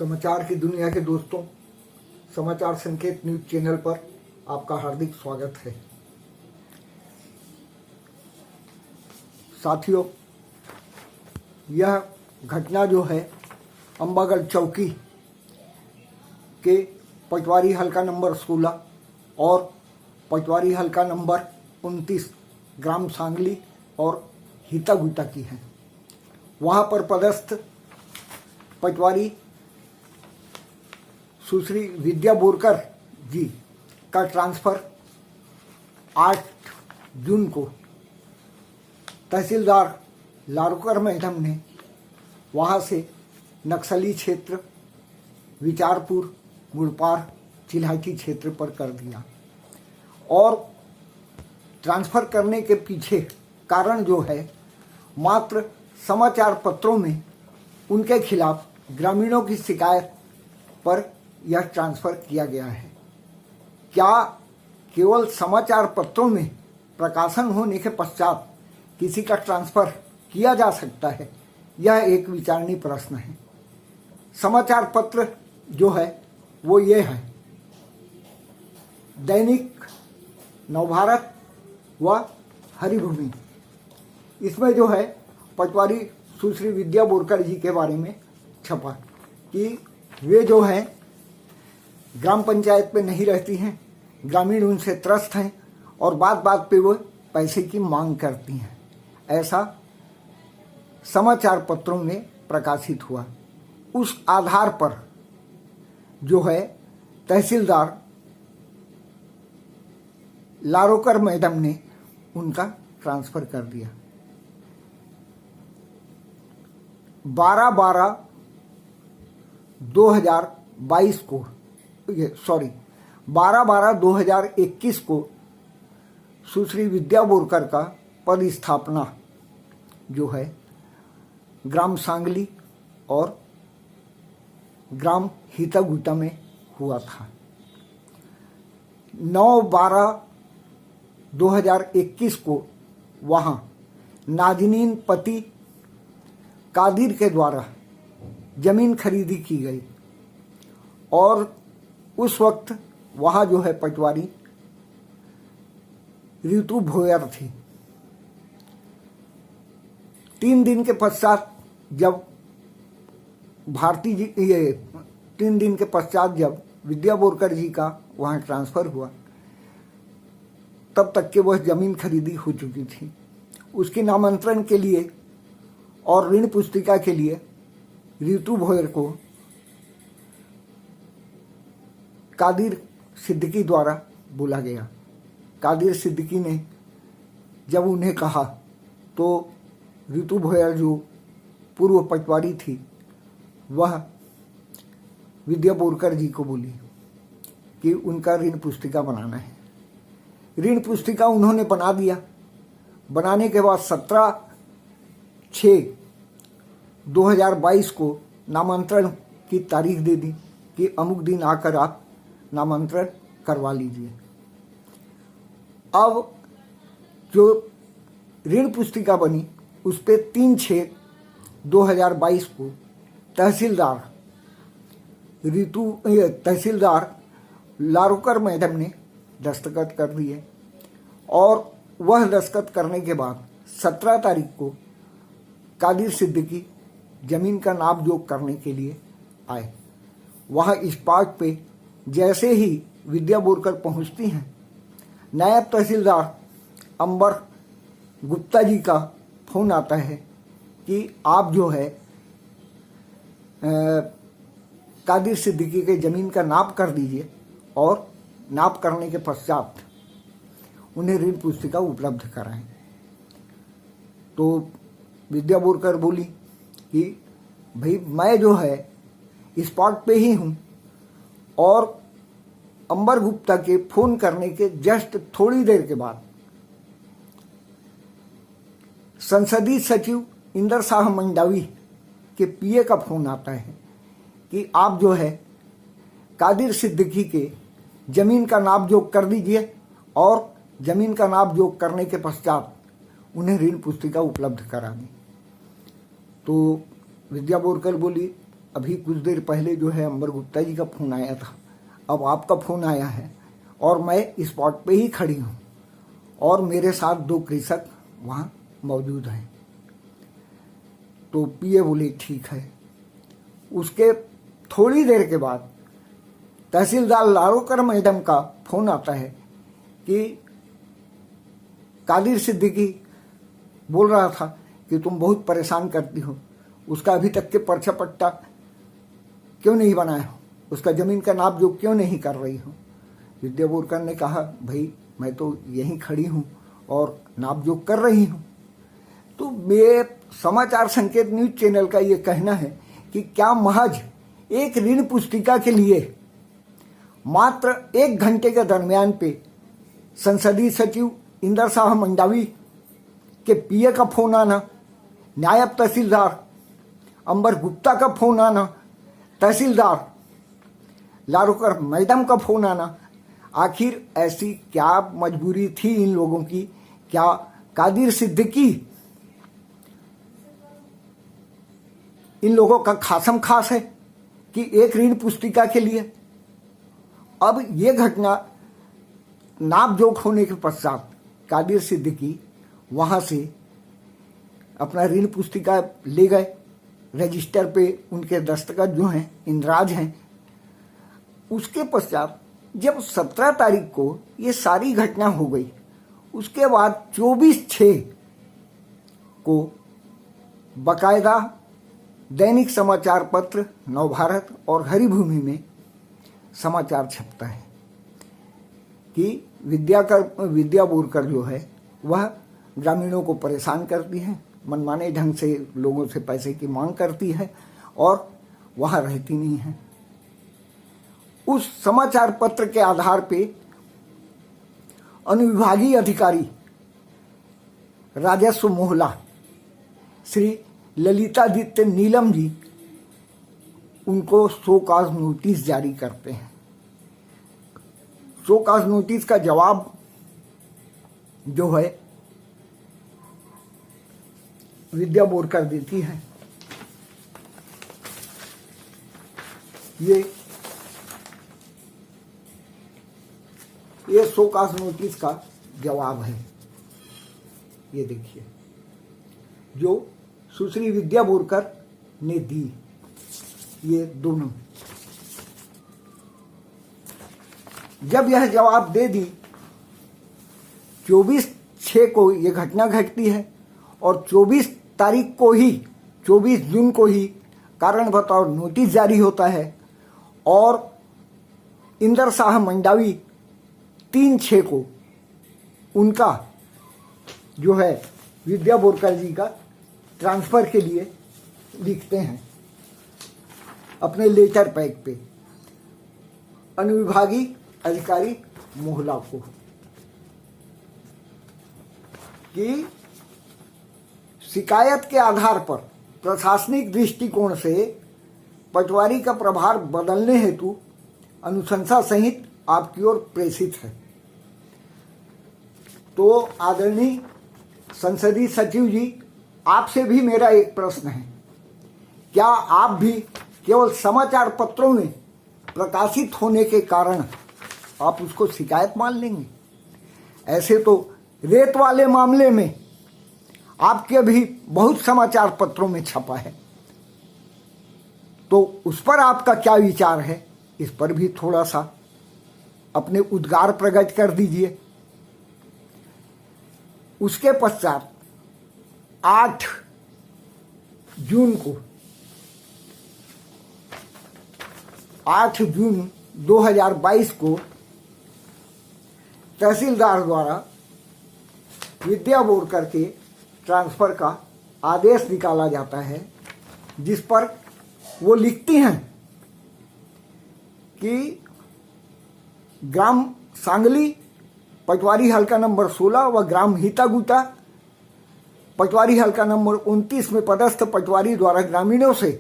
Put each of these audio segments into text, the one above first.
समाचार की दुनिया के दोस्तों, समाचार संकेत न्यूज चैनल पर आपका हार्दिक स्वागत है। साथियों, यह घटना जो है अंबागढ़ चौकी के पटवारी हल्का नंबर 16 और पटवारी हल्का नंबर 29 ग्राम सांगली और हितागुता की है। वहाँ पर पदस्थ पटवारी सुश्री विद्या बोरकर जी का ट्रांसफ़र 8 जून को तहसीलदार लारूकर मैडम ने वहाँ से नक्सली क्षेत्र विचारपुर मुड़पार चिल्हाटी क्षेत्र पर कर दिया। और ट्रांसफ़र करने के पीछे कारण जो है, मात्र समाचार पत्रों में उनके खिलाफ ग्रामीणों की शिकायत पर यह ट्रांसफ़र किया गया है। क्या केवल समाचार पत्रों में प्रकाशन होने के पश्चात किसी का ट्रांसफ़र किया जा सकता है? यह एक विचारणीय प्रश्न है। समाचार पत्र जो है वो ये है, दैनिक नवभारत व हरिभूमि। इसमें जो है पटवारी सुश्री विद्या बोरकर जी के बारे में छपा कि वे जो हैं ग्राम पंचायत में नहीं रहती हैं, ग्रामीण उनसे त्रस्त हैं और बात बात पे वो पैसे की मांग करती हैं। ऐसा समाचार पत्रों में प्रकाशित हुआ। उस आधार पर जो है तहसीलदार लारूकर मैडम ने उनका ट्रांसफ़र कर दिया। 12/12/2021 को सुश्री विद्या बोरकर का पद स्थापना जो है ग्राम सांगली और ग्राम हितागुता में हुआ था। 9/12/2021 को वहाँ नाजनीन पति कादिर के द्वारा जमीन खरीदी की गई और उस वक्त वहाँ जो है पटवारी ऋतु भोयर थी। 3 दिन के पश्चात जब जब विद्या बोरकर जी का वहाँ ट्रांसफ़र हुआ, तब तक के वह जमीन खरीदी हो चुकी थी। उसके नामांतरण के लिए और ऋण पुस्तिका के लिए ऋतु भोयर को कादिर सिद्दीकी द्वारा बुला गया। कादिर सिद्दीकी ने जब उन्हें कहा तो ऋतु भोयर जो पूर्व पटवारी थी, वह विद्या बोरकर जी को बोली कि उनका ऋण पुस्तिका बनाना है। ऋण पुस्तिका उन्होंने बना दिया। बनाने के बाद 17/6/2022 को नामांतरण की तारीख दे दी कि अमुक दिन आकर आप नामांतरण करवा लीजिए। अब जो ऋण पुस्तिका बनी उस पर 3/6/2022 को तहसीलदार लारूकर मैडम ने दस्तखत कर दिए और वह दस्तखत करने के बाद 17 तारीख को कादिर सिद्दीकी जमीन का नाप जोख करने के लिए आए। वहाँ स्पॉट पे जैसे ही विद्या बोरकर पहुँचती हैं, नायब तहसीलदार अंबर गुप्ता जी का फ़ोन आता है कि आप जो है कादिर सिद्दीकी के ज़मीन का नाप कर दीजिए और नाप करने के पश्चात उन्हें ऋण पुस्तिका उपलब्ध कराएं। तो विद्या बोरकर बोली कि भाई मैं जो है स्पॉट पे ही हूँ और अंबर गुप्ता के फ़ोन करने के जस्ट थोड़ी देर के बाद संसदीय सचिव इंदर शाह मंडावी के पीए का फ़ोन आता है कि आप जो है कादिर सिद्दीकी के ज़मीन का नाप जोख कर दीजिए और ज़मीन का नाप जोख करने के पश्चात उन्हें ऋण पुस्तिका उपलब्ध करा दी। तो विद्या बोरकर बोली अभी कुछ देर पहले जो है अंबर गुप्ता जी का फ़ोन आया था, अब आपका फ़ोन आया है और मैं स्पॉट पे ही खड़ी हूँ और मेरे साथ 2 कृषक वहाँ मौजूद हैं। तो पीए बोले ठीक है। उसके थोड़ी देर के बाद तहसीलदार लारोकर मैडम का फ़ोन आता है कि कादिर सिद्दीकी बोल रहा था कि तुम बहुत परेशान करती हो, उसका अभी तक के पर्चा पट्टा क्यों नहीं बनाया हो, उसका ज़मीन का नाप जोख क्यों नहीं कर रही हो। विद्या बोरकर ने कहा भाई मैं तो यहीं खड़ी हूँ और नाप जोख कर रही हूँ। तो मेरे समाचार संकेत न्यूज चैनल का ये कहना है कि क्या महज एक ऋण पुस्तिका के लिए मात्र 1 घंटे के दरमियान पे संसदीय सचिव इंदर शाह मंडावी के पीए का फ़ोन आना, नायब तहसीलदार अंबर गुप्ता का फ़ोन आना, तहसीलदार लारोकर मैडम का फ़ोन आना, आखिर ऐसी क्या मजबूरी थी इन लोगों की? क्या कादिर सिद्दीकी इन लोगों का खासम खास है कि एक ऋण पुस्तिका के लिए? अब ये घटना नाप जोख होने के पश्चात कादिर सिद्दीकी वहाँ से अपना ऋण पुस्तिका ले गए, रजिस्टर पे उनके दस्तखत जो हैं इंदराज हैं। उसके पश्चात जब 17 तारीख को ये सारी घटना हो गई, उसके बाद 24/6 को बाकायदा दैनिक समाचार पत्र नवभारत और हरिभूमि में समाचार छपता है कि विद्या बोरकर जो है वह ग्रामीणों को परेशान करती है, मनमाने ढंग से लोगों से पैसे की मांग करती है और वहाँ रहती नहीं है। उस समाचार पत्र के आधार पे अनुविभागीय अधिकारी राजस्व मोहला श्री ललितादित्य नीलम जी उनको शो कॉज नोटिस जारी करते हैं। शो कॉज नोटिस का जवाब जो है विद्या बोरकर देती है। ये शो कॉज नोटिस का जवाब है। ये देखिए जो सुश्री विद्या बोरकर ने दी, ये दोनों जब यह जवाब दे दी, 24/6 को ये घटना घटती है और 24 तारीख को ही 24 जून को ही कारण बताओ नोटिस जारी होता है और इंदर शाह मंडावी 3/6 को उनका जो है विद्या बोरकर जी का ट्रांसफ़र के लिए लिखते हैं अपने लेटर पैड पे अनुविभागीय अधिकारी मोहला को कि शिकायत के आधार पर प्रशासनिक दृष्टिकोण से पटवारी का प्रभार बदलने हेतु अनुशंसा सहित आपकी ओर प्रेषित है। तो आदरणीय संसदीय सचिव जी, आपसे भी मेरा एक प्रश्न है, क्या आप भी केवल समाचार पत्रों में प्रकाशित होने के कारण आप उसको शिकायत मान लेंगे? ऐसे तो रेत वाले मामले में आपके भी बहुत समाचार पत्रों में छपा है, तो उस पर आपका क्या विचार है? इस पर भी थोड़ा सा अपने उद्गार प्रकट कर दीजिए। उसके पश्चात 8 जून 2022 को तहसीलदार द्वारा विद्या बोरकर के ट्रांसफ़र का आदेश निकाला जाता है, जिस पर वो लिखती हैं कि ग्राम सांगली पटवारी हल्का नंबर 16 व ग्राम हितागुता पटवारी हल्का नंबर 29 में पदस्थ पटवारी द्वारा ग्रामीणों से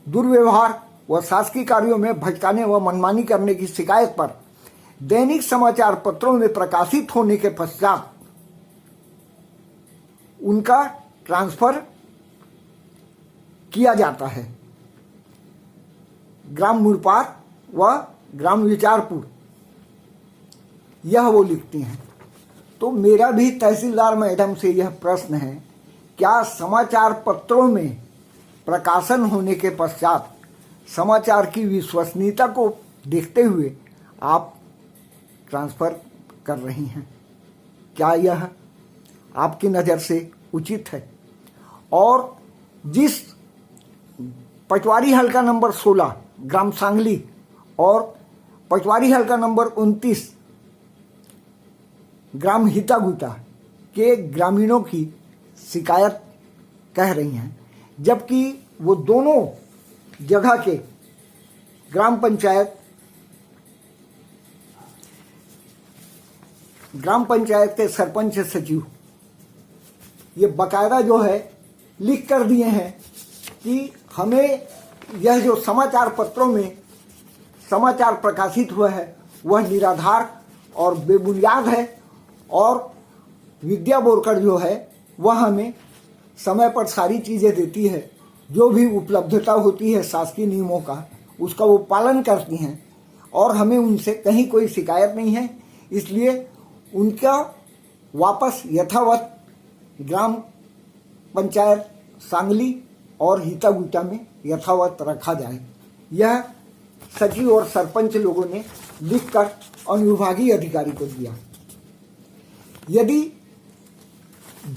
दुर्व्यवहार व शासकीय कार्यों में भटकाने व मनमानी करने की शिकायत पर दैनिक समाचार पत्रों में प्रकाशित होने के पश्चात उनका ट्रांसफ़र किया जाता है। ग्राम मुड़पार व ग्राम विचारपुर, यह वो लिखती हैं। तो मेरा भी तहसीलदार मैडम से यह प्रश्न है, क्या समाचार पत्रों में प्रकाशन होने के पश्चात समाचार की विश्वसनीयता को देखते हुए आप ट्रांसफ़र कर रही हैं? क्या यह आपकी नज़र से उचित है? और जिस पटवारी हल्का नंबर 16 ग्राम सांगली और पटवारी हल्का नंबर 29 ग्राम हितागुता के ग्रामीणों की शिकायत कह रही हैं, जबकि वो दोनों जगह के ग्राम पंचायत के सरपंच सचिव ये बाकायदा जो है लिख कर दिए हैं कि हमें यह जो समाचार पत्रों में समाचार प्रकाशित हुआ है वह निराधार और बेबुनियाद है, और विद्या बोरकर जो है वह हमें समय पर सारी चीज़ें देती है, जो भी उपलब्धता होती है शासकीय नियमों का उसका वो पालन करती हैं, और हमें उनसे कहीं कोई शिकायत नहीं है। इसलिए उनका वापस यथावत ग्राम पंचायत सांगली और हितागुटा में यथावत रखा जाए। यह सचिव और सरपंच लोगों ने लिखकर अनुविभागीय अधिकारी को दिया। यदि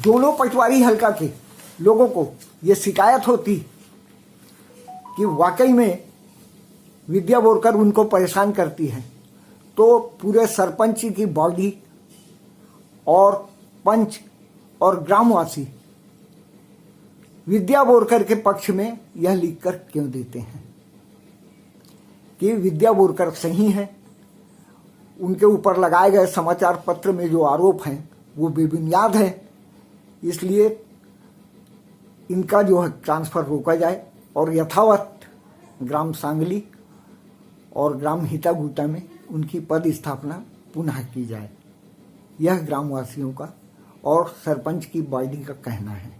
दोनों पटवारी हल्का के लोगों को ये शिकायत होती कि वाकई में विद्या बोरकर उनको परेशान करती है, तो पूरे सरपंच की बॉडी और पंच और ग्रामवासी विद्या बोरकर के पक्ष में यह लिखकर क्यों देते हैं कि विद्या बोरकर सही है, उनके ऊपर लगाए गए समाचार पत्र में जो आरोप हैं वो बेबुनियाद है, इसलिए इनका जो है ट्रांसफ़र रोका जाए और यथावत ग्राम सांगली और ग्राम हितागुटा में उनकी पद स्थापना पुनः की जाए। यह ग्रामवासियों का और सरपंच की बॉडी का कहना है।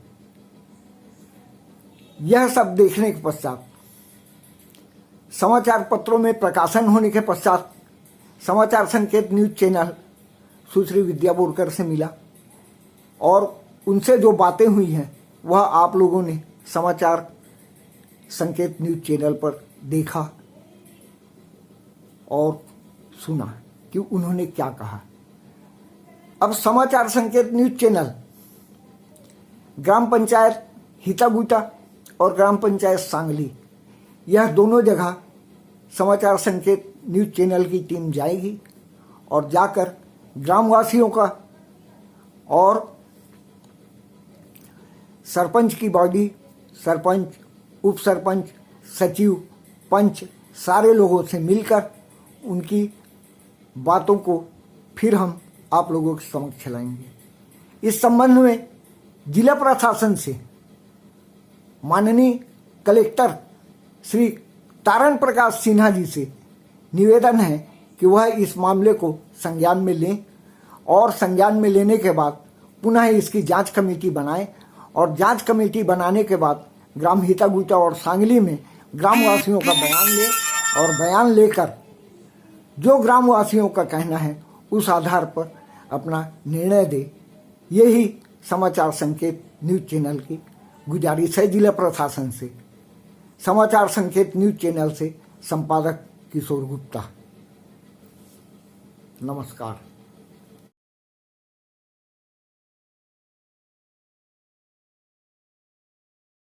यह सब देखने के पश्चात समाचार पत्रों में प्रकाशन होने के पश्चात समाचार संकेत न्यूज़ चैनल सुश्री विद्या बोरकर से मिला और उनसे जो बातें हुई हैं वह आप लोगों ने समाचार संकेत न्यूज़ चैनल पर देखा और सुना कि उन्होंने क्या कहा। अब समाचार संकेत न्यूज़ चैनल ग्राम पंचायत हितागुटा और ग्राम पंचायत सांगली, यह दोनों जगह समाचार संकेत न्यूज़ चैनल की टीम जाएगी और जाकर ग्रामवासियों का और सरपंच की बॉडी, सरपंच, उप सरपंच, सचिव, पंच, सारे लोगों से मिलकर उनकी बातों को फिर हम आप लोगों के समक्ष लाएंगे। इस संबंध में जिला प्रशासन से माननीय कलेक्टर श्री तारण प्रकाश सिन्हा जी से निवेदन है कि वह इस मामले को संज्ञान में लें और संज्ञान में लेने के बाद पुनः इसकी जांच कमेटी बनाएं और जांच कमेटी बनाने के बाद ग्राम हितागुटा और सांगली में ग्रामवासियों का बयान लें और बयान लेकर जो ग्रामवासियों का कहना है उस आधार पर अपना निर्णय दे। यही समाचार संकेत न्यूज़ चैनल की गुजारिश है जिला प्रशासन से। समाचार संकेत न्यूज़ चैनल से संपादक किशोर गुप्ता। नमस्कार।